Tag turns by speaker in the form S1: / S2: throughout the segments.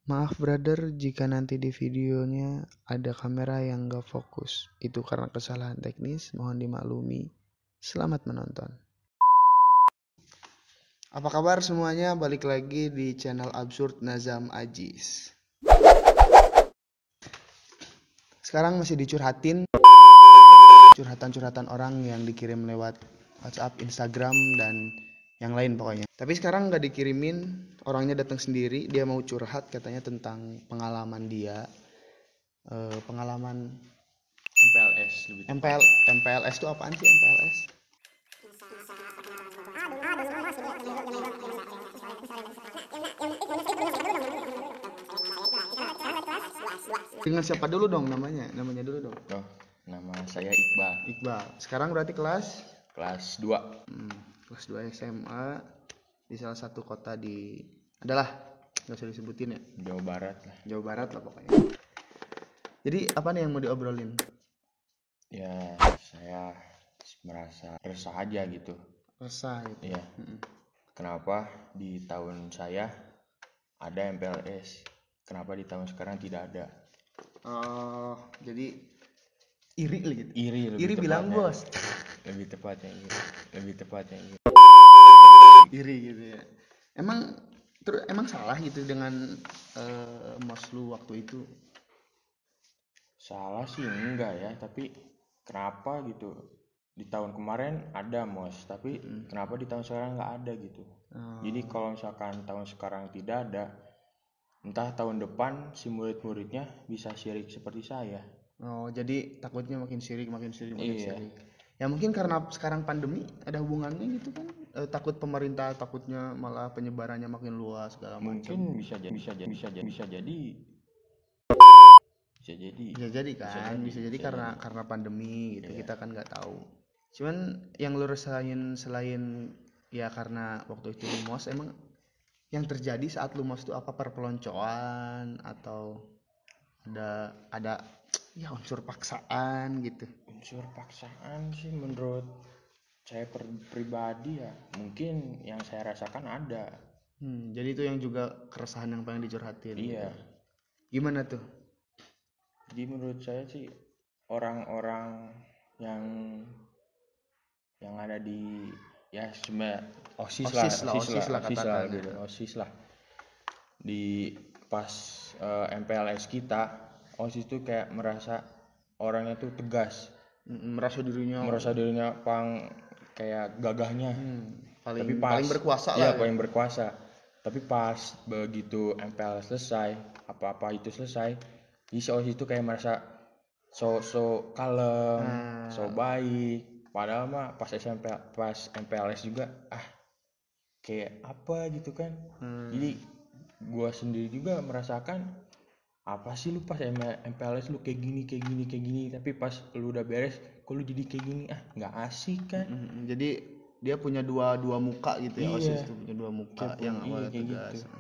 S1: Maaf brother jika nanti di videonya ada kamera yang gak fokus. Itu karena kesalahan teknis, mohon dimaklumi. Selamat menonton. Apa kabar semuanya? Balik lagi di channel Absurd Nazam Ajis. Sekarang masih dicurhatin, curhatan-curhatan orang yang dikirim lewat WhatsApp, Instagram, dan yang lain pokoknya. Tapi sekarang nggak dikirimin, orangnya datang sendiri. Dia mau curhat katanya tentang pengalaman dia, pengalaman
S2: MPLS lebih tepat.
S1: MPLS itu apaan sih MPLS? Dengan siapa dulu dong namanya dulu dong.
S2: Oh, nama saya Iqbal.
S1: Iqbal. Sekarang berarti kelas
S2: 2.
S1: Kelas 2 SMA di salah satu kota di adalah nggak usah disebutin ya.
S2: Jawa Barat lah
S1: pokoknya. Jadi apa nih yang mau diobrolin?
S2: Ya, saya merasa resah aja gitu.
S1: Resah gitu.
S2: Iya. Kenapa di tahun saya ada MPLS? Kenapa di tahun sekarang tidak ada?
S1: Jadi iri gitu.
S2: Iri
S1: bilang bos.
S2: Lebih tepatnya iri.
S1: Iri gitu ya. Emang salah gitu dengan mos lu waktu itu?
S2: Salah sih enggak ya, tapi kenapa gitu? Di tahun kemarin ada mos, tapi kenapa di tahun sekarang nggak ada gitu? Jadi kalau misalkan tahun sekarang tidak ada, entah tahun depan si murid-muridnya bisa syirik seperti saya.
S1: Oh, jadi takutnya makin syirik.
S2: Iya.
S1: Ya mungkin karena sekarang pandemi ada hubungannya gitu kan. Takut pemerintah, takutnya malah penyebarannya makin luas segala macam.
S2: Mungkin bisa jadi
S1: karena pandemi gitu.
S2: Iya.
S1: Kita kan nggak tahu. Cuman yang lu rasain selain ya karena waktu itu lu mos, emang yang terjadi saat lu mos itu apa? Perpeloncoan atau ada ya unsur paksaan gitu?
S2: Unsur paksaan sih menurut saya pribadi ya mungkin yang saya rasakan ada.
S1: Jadi itu yang juga keresahan yang pengen dicurhatin.
S2: Iya.
S1: Gitu. Gimana tuh?
S2: Jadi menurut saya sih orang-orang yang ada di ya OSIS lah di pas MPLS kita, OSIS tuh kayak merasa orangnya tuh tegas, merasa dirinya kayak gagahnya, paling berkuasa lah. Iya, paling berkuasa. Tapi pas begitu MPLS selesai, apa-apa itu selesai, si OSIS itu kayak merasa so kalem, so baik. Padahal mah pas MPLS juga kayak apa gitu kan. Jadi gua sendiri juga merasakan apa sih lu pas MPLS lu kayak gini, tapi pas lu udah beres kok lu jadi kayak gini, nggak asik kan.
S1: Jadi dia punya dua muka gitu ya.
S2: Iya.
S1: OSIS itu punya dua muka yang awalnya tegas.
S2: Gitu.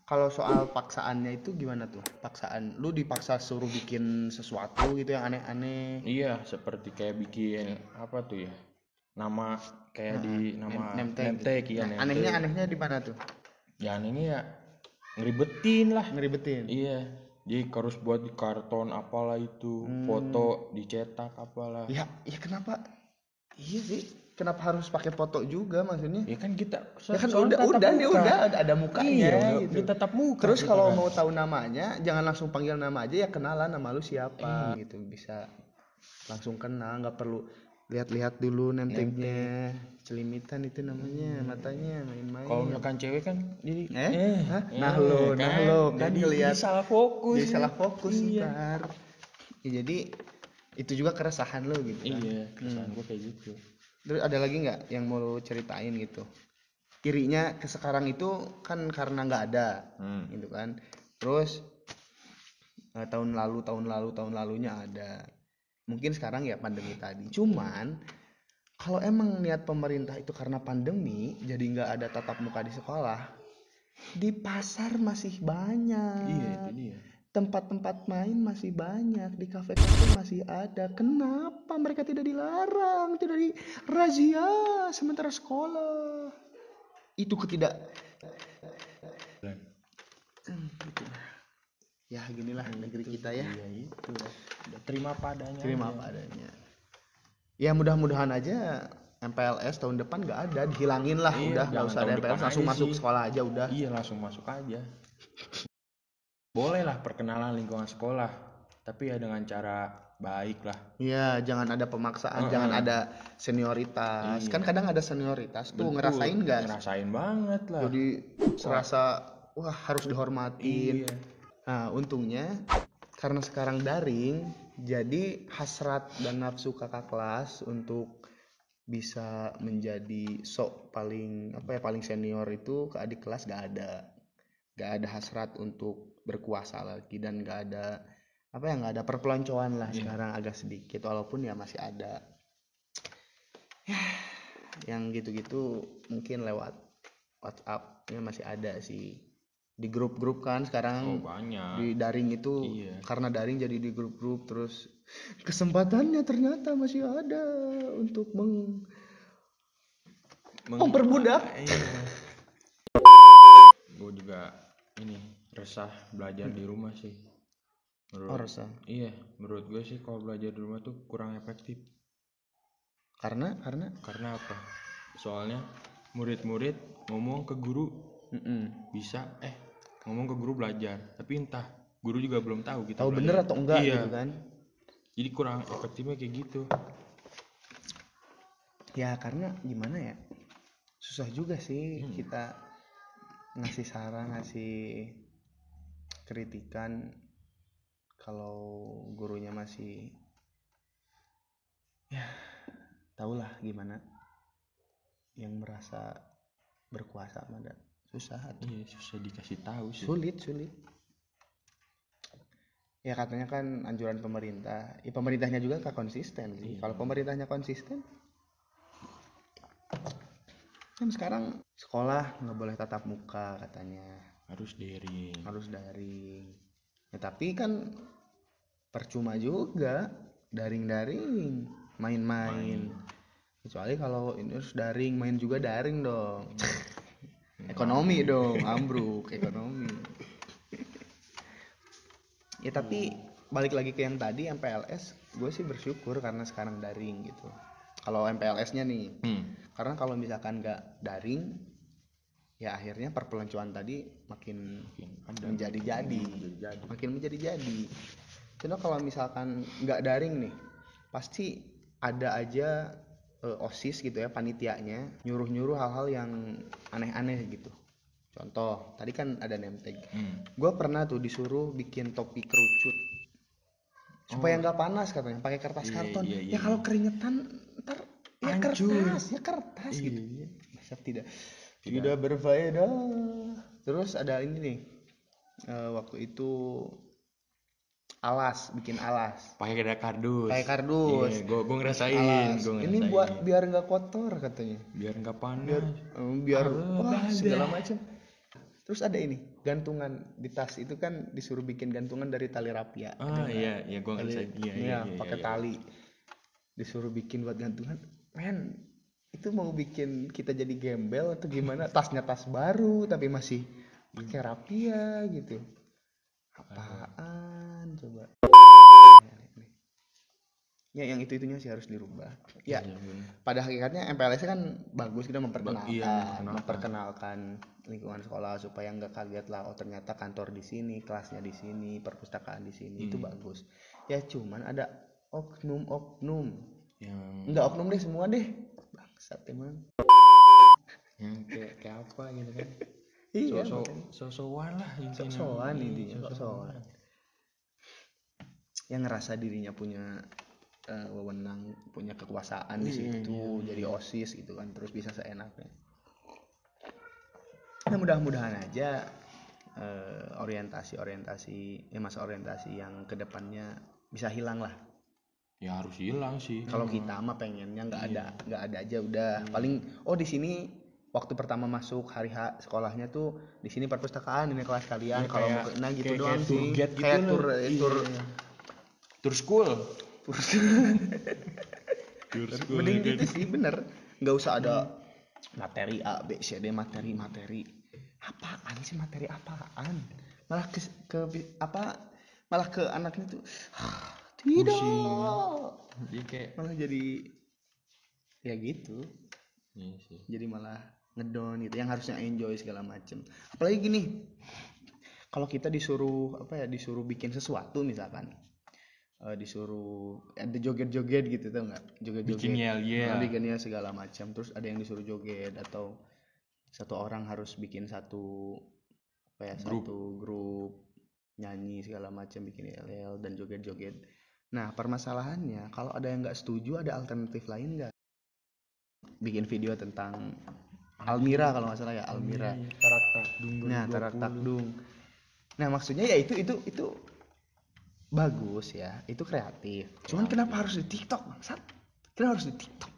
S1: Kalau soal paksaannya itu gimana tuh? Paksaan lu dipaksa suruh bikin sesuatu gitu yang aneh-aneh?
S2: Iya, seperti kayak bikin apa tuh ya, nama kayak di nama name tag ya.
S1: Anehnya di mana tuh?
S2: Ya anehnya ya ngeribetin. Iya, jadi harus buat di karton apalah itu, foto dicetak apalah.
S1: Ya kenapa? Iya sih, kenapa harus pakai foto juga maksudnya?
S2: Ya kan kita
S1: udah ada mukanya gitu.
S2: Dia tetap muka.
S1: Terus gitu kalau mau tahu namanya, jangan langsung panggil nama aja, ya kenalan nama lu siapa gitu, bisa langsung kenal, nggak perlu lihat-lihat dulu name tag-nya. Celimitan itu namanya, matanya main-main.
S2: Kalau misalkan cewek kan jadi
S1: nah lo kan
S2: jadi salah fokus.
S1: Ntar. Ya, jadi itu juga keresahan lo gitu kan.
S2: Iya, keresahan gue kayak gitu.
S1: Terus ada lagi nggak yang mau lo ceritain gitu? Irinya ke sekarang itu kan karena nggak ada gitu kan. Terus tahun lalunya ada. Mungkin sekarang ya pandemi tadi. Cuman kalau emang niat pemerintah itu karena pandemi jadi nggak ada tatap muka di sekolah, di pasar masih banyak.
S2: Iya, itu dia.
S1: Tempat-tempat main masih banyak, di kafe masih ada. Kenapa mereka tidak dilarang, tidak dirazia sementara sekolah? Itu ya ginilah negeri kita ya.
S2: Iya itu. Udah terima padanya.
S1: Terima padanya. Ya mudah-mudahan aja MPLS tahun depan nggak ada, dihilangin lah. Udah nggak usah ada MPLS, langsung masuk sekolah aja udah.
S2: Iya langsung masuk aja. Boleh lah perkenalan lingkungan sekolah, tapi ya dengan cara baik lah.
S1: Iya, jangan ada pemaksaan, jangan ada senioritas. Kan kadang ada senioritas tuh. Betul, ngerasain nggak?
S2: Ngerasain banget lah.
S1: Jadi serasa wah harus dihormatin.
S2: Iya.
S1: Nah untungnya karena sekarang daring, jadi hasrat dan nafsu kakak kelas untuk bisa menjadi paling senior itu ke adik kelas gak ada hasrat untuk berkuasa lagi, dan gak ada perpeloncoan lah. Sekarang agak sedikit, walaupun ya masih ada ya yang gitu-gitu mungkin lewat WhatsApp ya masih ada sih, di grup-grup kan sekarang.
S2: Banyak.
S1: Di daring itu karena daring jadi di grup-grup, terus kesempatannya ternyata masih ada untuk memperbudak.
S2: Gue juga resah belajar di rumah sih.
S1: Resah.
S2: Iya, menurut gue sih kalau belajar di rumah tuh kurang efektif.
S1: Karena
S2: apa? Soalnya murid-murid ngomong ke guru bisa ngomong ke guru belajar, tapi entah guru juga belum tahu kita
S1: tahu bener atau enggak gitu kan.
S2: Jadi kurang efektifnya kayak gitu.
S1: Ya karena gimana ya, susah juga sih kita ngasih saran, ngasih kritikan kalau gurunya masih ya tahulah gimana yang merasa berkuasa ada susah.
S2: Susah dikasih tahu sih.
S1: Sulit ya, katanya kan anjuran pemerintah. Ya pemerintahnya juga gak konsisten sih. Kalau pemerintahnya konsisten kan sekarang sekolah nggak boleh tatap muka katanya, harus daring ya. Tapi kan percuma juga daring main. Kecuali kalau ini harus daring, main juga daring dong. Ekonomi dong, ambruk ekonomi. Ya tapi balik lagi ke yang tadi MPLS, gue sih bersyukur karena sekarang daring gitu. Kalau MPLS-nya nih, karena kalau misalkan nggak daring, ya akhirnya perpeloncoan tadi makin menjadi-jadi. Karena kalau misalkan nggak daring nih, pasti ada aja OSIS gitu ya, panitianya nyuruh hal-hal yang aneh-aneh gitu. Contoh, tadi kan ada nemteg. Gue pernah tuh disuruh bikin topi kerucut supaya nggak panas katanya, pakai kertas karton. Ya kalau keringetan ntar ya kertas gitu. Masa tidak berfaedah. Terus ada ini nih, waktu itu bikin alas
S2: pakai kardus. Gue ngerasain.
S1: Ini buat biar nggak kotor katanya,
S2: biar nggak panas,
S1: biar segala macam. Terus ada ini gantungan di tas itu kan, disuruh bikin gantungan dari tali rapia.
S2: Iya gue ngerasain.
S1: Pakai tali disuruh bikin buat gantungan. Men, itu mau bikin kita jadi gembel atau gimana? Tasnya tas baru tapi masih pakai rapia gitu. Apaan coba? Ya yang itunya sih harus dirubah. Ya, pada hakikatnya MPLS kan bagus, kita memperkenalkan lingkungan sekolah supaya nggak kaget lah, oh ternyata kantor di sini, kelasnya di sini, perpustakaan di sini. Itu bagus. Ya cuman ada oknum yang nggak oknum deh, semua deh bangsat emang.
S2: Yang kayak apa gitu kan.
S1: Iya,
S2: so-soan lah intinya.
S1: So-soan. Yang ngerasa dirinya punya wewenang, punya kekuasaan di situ, jadi OSIS gitu kan, terus bisa seenaknya. Nah, mudah-mudahan aja masa orientasi yang kedepannya bisa hilang lah.
S2: Ya harus hilang sih.
S1: Kalau kita mah pengennya nggak ada aja udah. Paling di sini waktu pertama masuk hari sekolahnya tuh di sini perpustakaan, ini kelas kalian. Kalau mau kena gitu doang sih. Kayak tour school. Mending gitu sih, bener. Nggak usah ada materi A, B, C, D, materi. Apaan sih materi apaan? malah malah ke anaknya tuh tidak.
S2: Jadi kayak
S1: Malah jadi ya gitu.
S2: iya sih.
S1: Jadi malah ngedown gitu, yang harusnya enjoy segala macem. Apalagi gini, kalau kita disuruh disuruh bikin sesuatu misalkan, disuruh ada joget-joget gitu, tau nggak, joget-joget
S2: Bikin yel-yel.
S1: bikin yel segala macam, terus ada yang disuruh joget, atau satu orang harus bikin satu satu grup nyanyi segala macam, bikin yel-yel dan joget-joget. Nah permasalahannya, kalau ada yang nggak setuju, ada alternatif lain nggak? Bikin video tentang Almira kalau nggak salah ya, Almira.
S2: Tarak takdung.
S1: Nah, tarak takdung. Nah, maksudnya ya itu bagus ya, itu kreatif. Cuman kenapa harus di TikTok, bangsat? Kenapa harus di TikTok?